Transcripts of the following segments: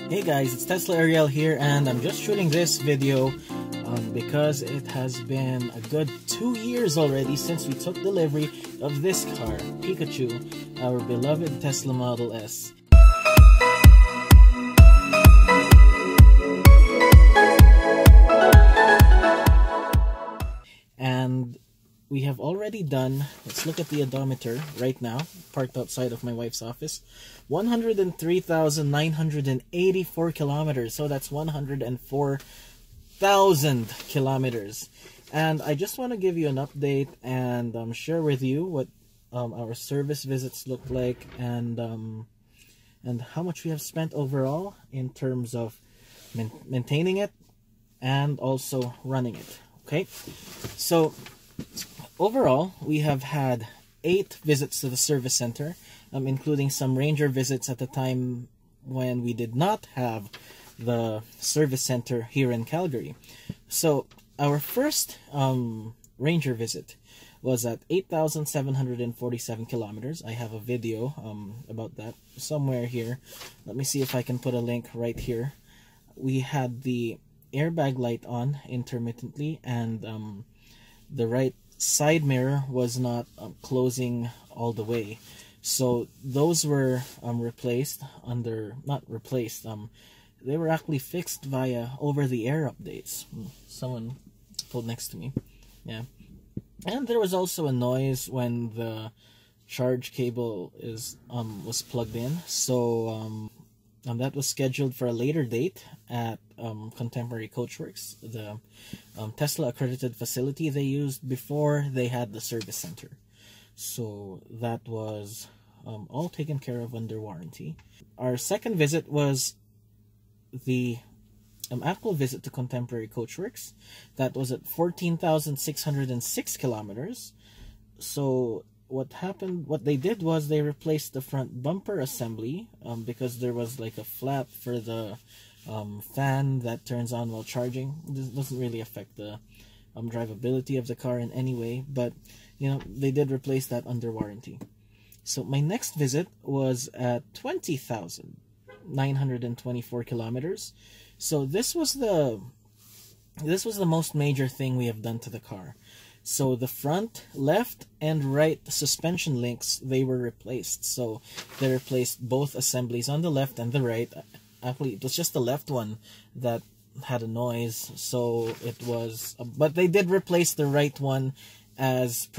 Hey guys, it's Tesla Ariel here, and I'm just shooting this video because it has been a good 2 years already since we took delivery of this car, Pikachu, our beloved Tesla Model S. And we have already done, let's look at the odometer right now, parked outside of my wife's office, 103,984 kilometers. So that's 104,000 kilometers. And I just want to give you an update and share with you what our service visits look like and how much we have spent overall in terms of maintaining it and also running it. Okay, so overall, we have had 8 visits to the service center, including some ranger visits at the time when we did not have the service center here in Calgary. So our first ranger visit was at 8,747 kilometers. I have a video about that somewhere here. Let me see if I can put a link right here. We had the airbag light on intermittently, and the right side mirror was not closing all the way, so those were replaced under, not replaced, they were actually fixed via over-the-air updates. Someone pulled next to me. Yeah. And there was also a noise when the charge cable was plugged in, so that was scheduled for a later date at Contemporary Coachworks, the Tesla accredited facility they used before they had the service center. So that was all taken care of under warranty. Our second visit was the actual visit to Contemporary Coachworks. That was at 14,606 kilometers. So what they did was they replaced the front bumper assembly because there was like a flap for the fan that turns on while charging. This doesn't really affect the drivability of the car in any way, but you know, they did replace that under warranty. So my next visit was at 20,924 kilometers. So this was the most major thing we have done to the car. So the front, left, and right suspension links, they were replaced. So they replaced both assemblies on the left and the right. Actually, it was just the left one that had a noise, so it was, but they did replace the right one as a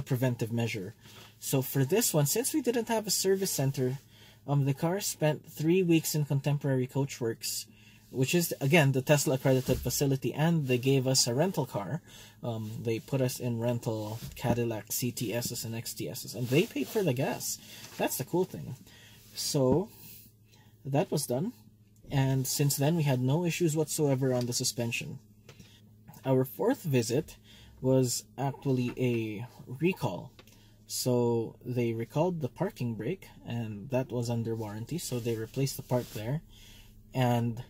preventive measure. So for this one, since we didn't have a service center, the car spent 3 weeks in Contemporary Coachworks, which is, again, the Tesla accredited facility, and they gave us a rental car. They put us in rental Cadillac CTSs and XTSs, and they paid for the gas. That's the cool thing. So that was done, and since then we had no issues whatsoever on the suspension. Our fourth visit was actually a recall. So they recalled the parking brake, and that was under warranty, so they replaced the part there, and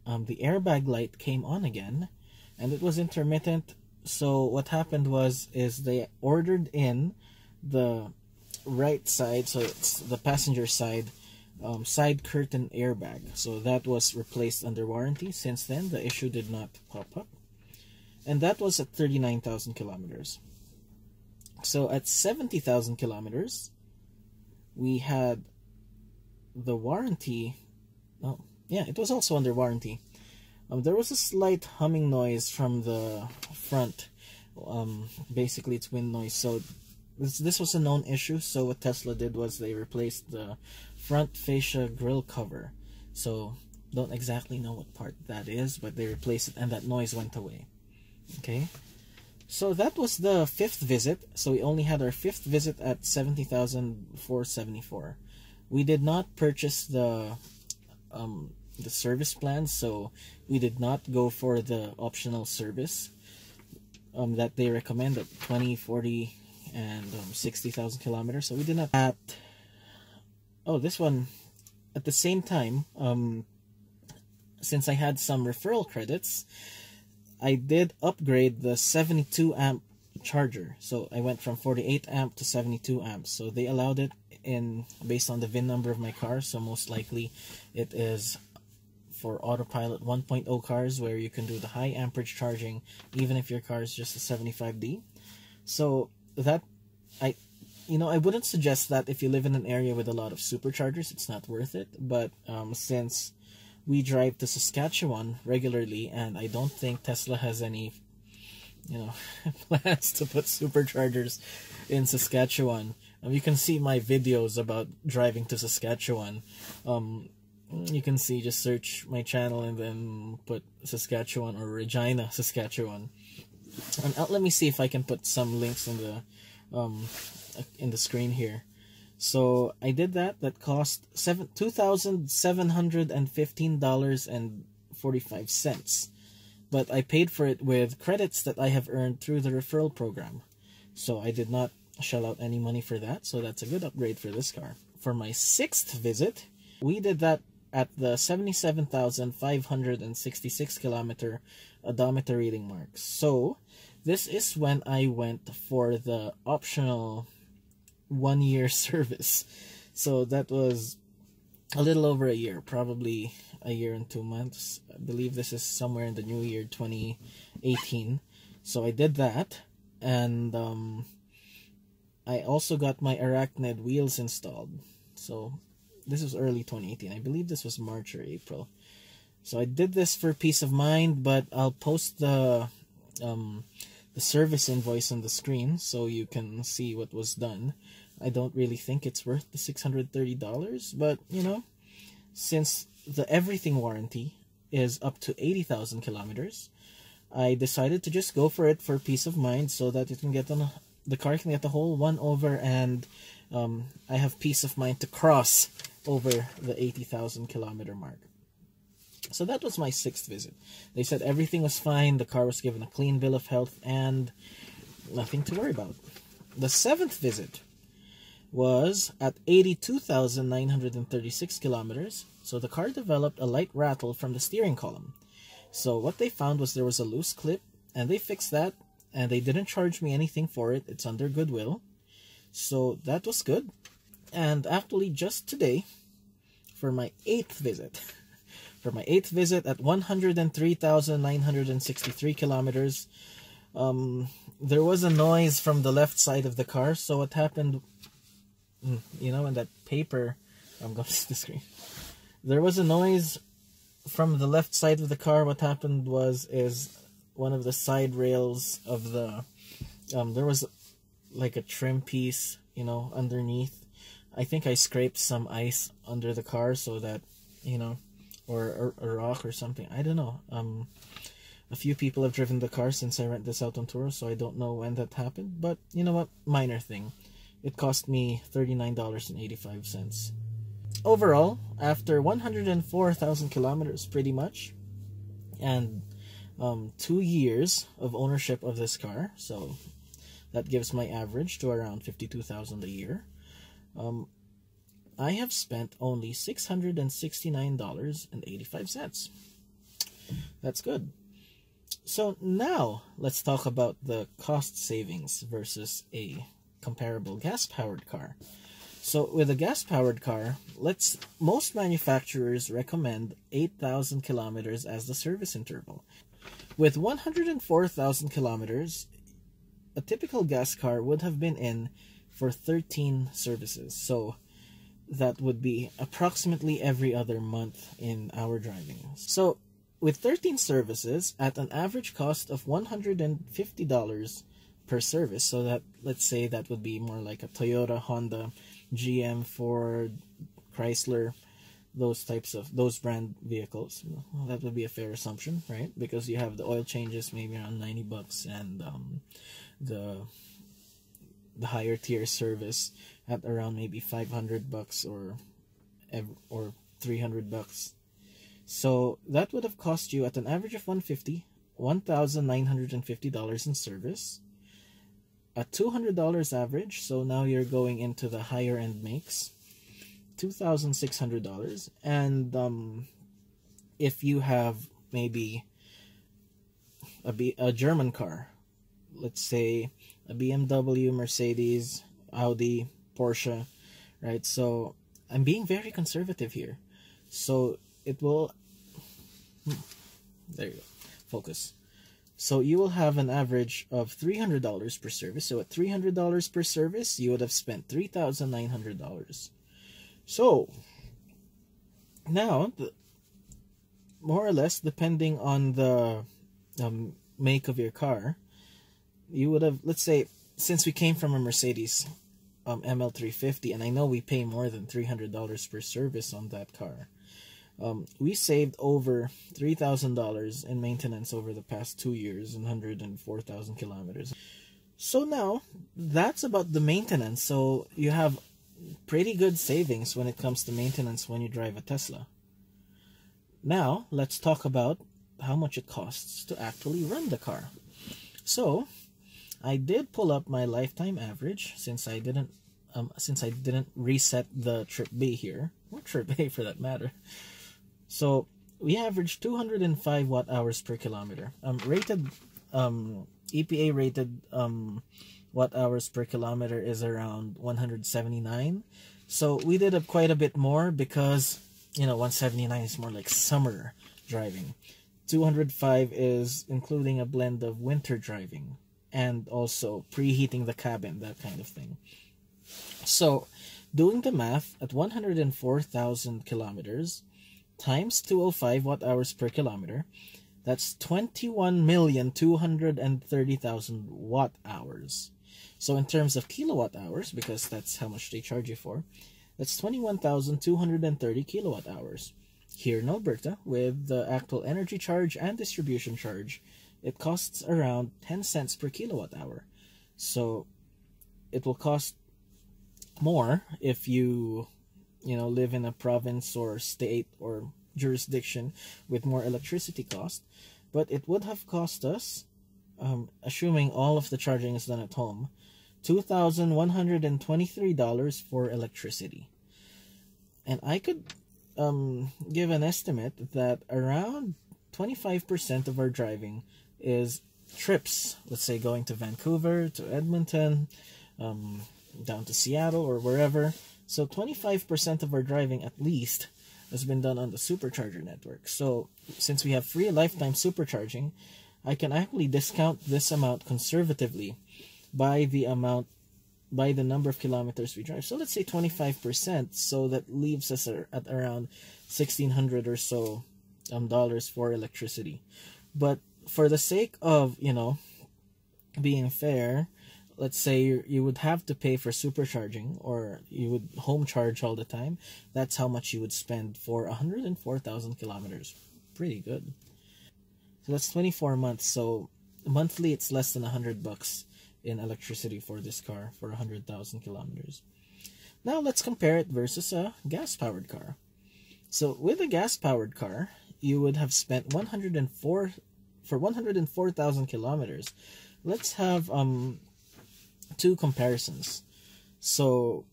the airbag light came on again, and it was intermittent. So what happened is they ordered in the right side, so it's the passenger side, side curtain airbag. So that was replaced under warranty. Since then, the issue did not pop up, and that was at 39,000 kilometers. So at 70,000 kilometers, we had the warranty. Oh, yeah, it was also under warranty. There was a slight humming noise from the front. Basically, it's wind noise. So this was a known issue. So what Tesla did was they replaced the front fascia grille cover. So don't exactly know what part that is, but they replaced it, and that noise went away. Okay. So that was the fifth visit. So we only had our fifth visit at 70,474. We did not purchase the service plan, so we did not go for the optional service that they recommend at 20, 40, and 60,000 kilometers. So we did not. This one at the same time. Since I had some referral credits, I did upgrade the 72 amp charger. So I went from 48 amp to 72 amps. So they allowed it based on the VIN number of my car, so most likely it is for autopilot 1.0 cars, where you can do the high amperage charging even if your car is just a 75D. So that I wouldn't suggest that if you live in an area with a lot of superchargers. It's not worth it. But since we drive to Saskatchewan regularly, and I don't think Tesla has any plans to put superchargers in Saskatchewan. You can see my videos about driving to Saskatchewan. You can see, just search my channel and then put Saskatchewan or Regina, Saskatchewan. And let me see if I can put some links in the screen here. So I did that. That cost $2,715.45. But I paid for it with credits that I have earned through the referral program. So I did not shell out any money for that. So that's a good upgrade for this car. For my 6th visit, we did that at the 77,566 kilometer odometer reading mark. So this is when I went for the optional 1-year service. So that was a little over a year, probably a year and 2 months. I believe this is somewhere in the new year 2018. So I did that, and I also got my Arachnid wheels installed. So this was early 2018. I believe this was March or April. So I did this for peace of mind, but I'll post the service invoice on the screen so you can see what was done. I don't really think it's worth the $630, but since the everything warranty is up to 80,000 kilometers, I decided to just go for it for peace of mind, so that it can get the car can get the whole one over, and I have peace of mind to cross over the 80,000 kilometer mark. So that was my 6th visit. They said everything was fine, the car was given a clean bill of health, and nothing to worry about. The 7th visit was at 82,936 kilometers. So the car developed a light rattle from the steering column. So what they found was there was a loose clip, and they fixed that, and they didn't charge me anything for it. It's under goodwill. So that was good. And actually just today, for my 8th visit, at 103,963 kilometers, there was a noise from the left side of the car. So what happened, in that paper, I'm going to the screen. There was a noise from the left side of the car. What happened is one of the side rails of the, there was like a trim piece, underneath. I think I scraped some ice under the car, so that, or a rock or something. I don't know. A few people have driven the car since I rent this out on tour, so I don't know when that happened. But you know what? Minor thing. It cost me $39.85. Overall, after 104,000 kilometers, pretty much, and 2 years of ownership of this car, so that gives my average to around $52,000 a year. I have spent only $669.85. That's good. So now let's talk about the cost savings versus a comparable gas-powered car. So with a gas-powered car, most manufacturers recommend 8,000 kilometers as the service interval. With 104,000 kilometers, a typical gas car would have been in for 13 services. So that would be approximately every other month in our driving. So with 13 services at an average cost of $150 per service, so that, let's say that would be more like a Toyota, Honda, GM, Ford, Chrysler, those brand vehicles. Well, that would be a fair assumption, right? Because you have the oil changes maybe around $90, and the higher tier service at around maybe $500 or $300. So that would have cost you at an average of $1,950 in service. At $200 average, so now you're going into the higher end makes, $2,600. And if you have maybe a German car, let's say a BMW, Mercedes, Audi, Porsche, right? So I'm being very conservative here. So it will, there you go, focus. So you will have an average of $300 per service. So at $300 per service, you would have spent $3,900. So now, more or less, depending on the make of your car, you would have, let's say, since we came from a Mercedes ML350, and I know we pay more than $300 per service on that car, we saved over $3,000 in maintenance over the past 2 years and 104,000 kilometers. So now, that's about the maintenance. So you have pretty good savings when it comes to maintenance when you drive a Tesla. Now, let's talk about how much it costs to actually run the car. So, I did pull up my lifetime average since I didn't reset the trip B here, or trip A for that matter. So we averaged 205 watt hours per kilometer. EPA rated watt hours per kilometer is around 179. So we did up quite a bit more because, 179 is more like summer driving. 205 is including a blend of winter driving and also preheating the cabin, that kind of thing. So doing the math, at 104,000 kilometers times 205 watt hours per kilometer, that's 21,230,000 watt hours. So in terms of kilowatt hours, because that's how much they charge you for, that's 21,230 kilowatt hours. Here in Alberta, with the actual energy charge and distribution charge, it costs around 10 cents per kilowatt hour. So it will cost more if you live in a province or state or jurisdiction with more electricity cost, but it would have cost us, assuming all of the charging is done at home, $2,123 for electricity. And I could give an estimate that around 25% of our driving is trips, let's say going to Vancouver, to Edmonton, down to Seattle or wherever. So 25% of our driving at least has been done on the supercharger network. So since we have free lifetime supercharging, I can actually discount this amount conservatively by the number of kilometers we drive. So let's say 25%, so that leaves us at around $1,600 or so dollars for electricity. But for the sake of, being fair, let's say you would have to pay for supercharging, or you would home charge all the time. That's how much you would spend for 104,000 kilometers. Pretty good. So that's 24 months. So monthly, it's less than $100 in electricity for this car for 100,000 kilometers. Now let's compare it versus a gas-powered car. So with a gas-powered car, you would have spent 104,000 kilometers. Let's have two comparisons. So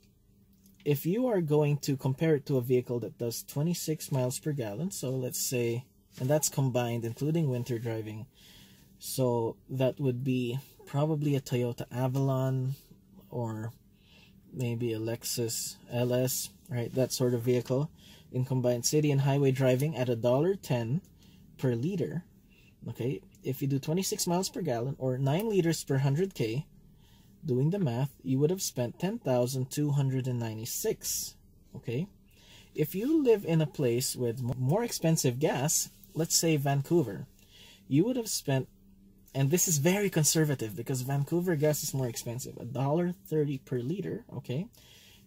if you are going to compare it to a vehicle that does 26 miles per gallon, so let's say, and that's combined including winter driving, so that would be probably a Toyota Avalon or maybe a Lexus LS, right? That sort of vehicle in combined city and highway driving at $1.10 per liter. Okay, if you do 26 miles per gallon or 9 liters per 100K, doing the math, you would have spent $10,296. Okay, if you live in a place with more expensive gas, let's say Vancouver, you would have spent, and this is very conservative because Vancouver gas is more expensive, $1.30 per liter. Okay,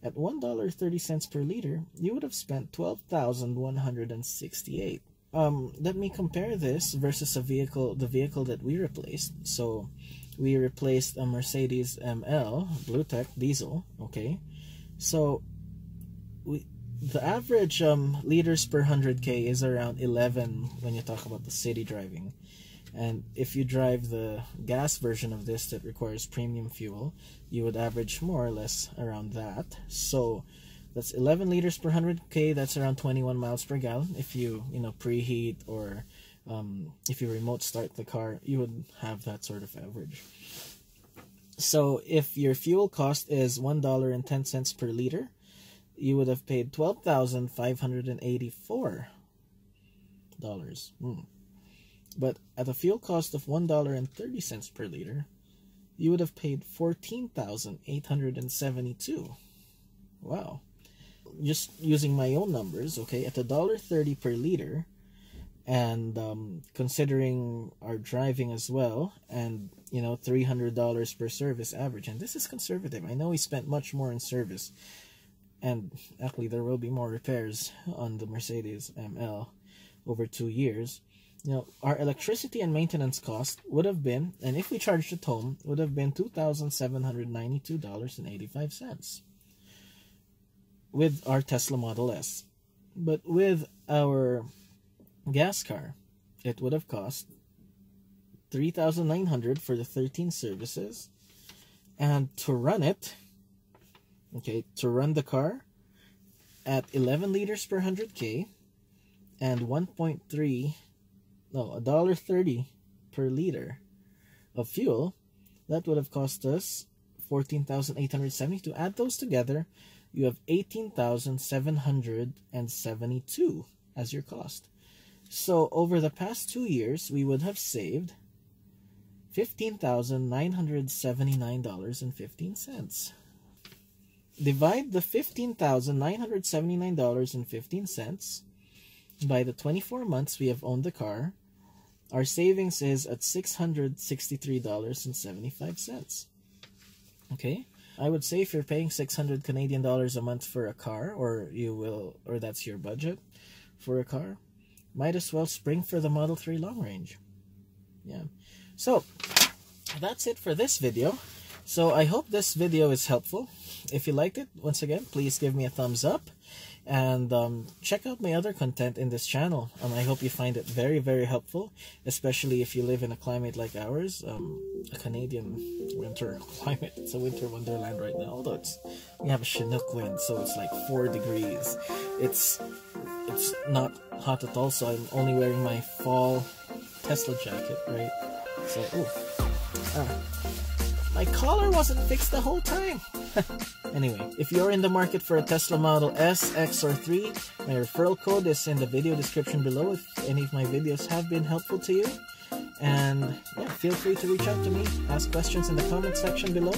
at $1.30 per liter, you would have spent $12,168. Let me compare this versus the vehicle that we replaced. So we replaced a Mercedes ML Blue Tech diesel. Okay, so the average liters per 100K is around 11 when you talk about the city driving. And if you drive the gas version of this that requires premium fuel, you would average more or less around that. So that's 11 liters per 100K. That's around 21 miles per gallon. If you preheat or if you remote start the car, you would have that sort of average. So if your fuel cost is $1.10 per liter, you would have paid $12,584. But at a fuel cost of $1.30 per liter, you would have paid $14,872. Wow. Just using my own numbers, okay, at $1.30 per liter, and considering our driving as well, and you know, $300 per service average, and this is conservative. I know we spent much more in service, and actually there will be more repairs on the Mercedes ML over 2 years. You know, our electricity and maintenance cost would have been, and if we charged at home, would have been $2,792.85 with our Tesla Model S. But with our gas car, it would have cost $3,900 for the 13 services, and to run it, okay, to run the car at 11 liters per 100K and $1.30 per liter of fuel, that would have cost us $14,870. To add those together, you have $18,772 as your cost. So over the past 2 years, we would have saved $15,979.15. Divide the $15,979.15 by the 24 months we have owned the car. Our savings is at $663.75. Okay? I would say if you're paying 600 Canadian dollars a month for a car, or that's your budget for a car, might as well spring for the Model 3 long range. Yeah. So, that's it for this video. So, I hope this video is helpful. If you liked it, once again, please give me a thumbs up. And check out my other content in this channel. I hope you find it very, very helpful, especially if you live in a climate like ours, a Canadian winter climate. It's a winter wonderland right now, although we have a Chinook wind, so it's like 4 degrees. It's not hot at all, so I'm only wearing my fall Tesla jacket, right? So, my collar wasn't fixed the whole time. Anyway, if you're in the market for a Tesla Model S, X, or 3, my referral code is in the video description below if any of my videos have been helpful to you. And yeah, feel free to reach out to me, ask questions in the comment section below.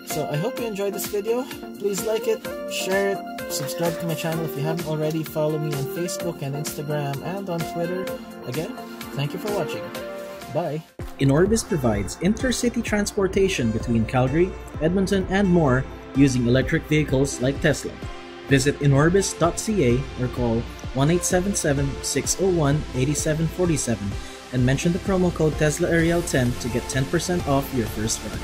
So I hope you enjoyed this video. Please like it, share it, subscribe to my channel if you haven't already, follow me on Facebook and Instagram and on Twitter. Again, thank you for watching. Bye. Inorbis provides intercity transportation between Calgary, Edmonton, and more using electric vehicles like Tesla. Visit inorbis.ca or call 1-877-601-8747 and mention the promo code TESLAARIEL10 to get 10% off your first ride.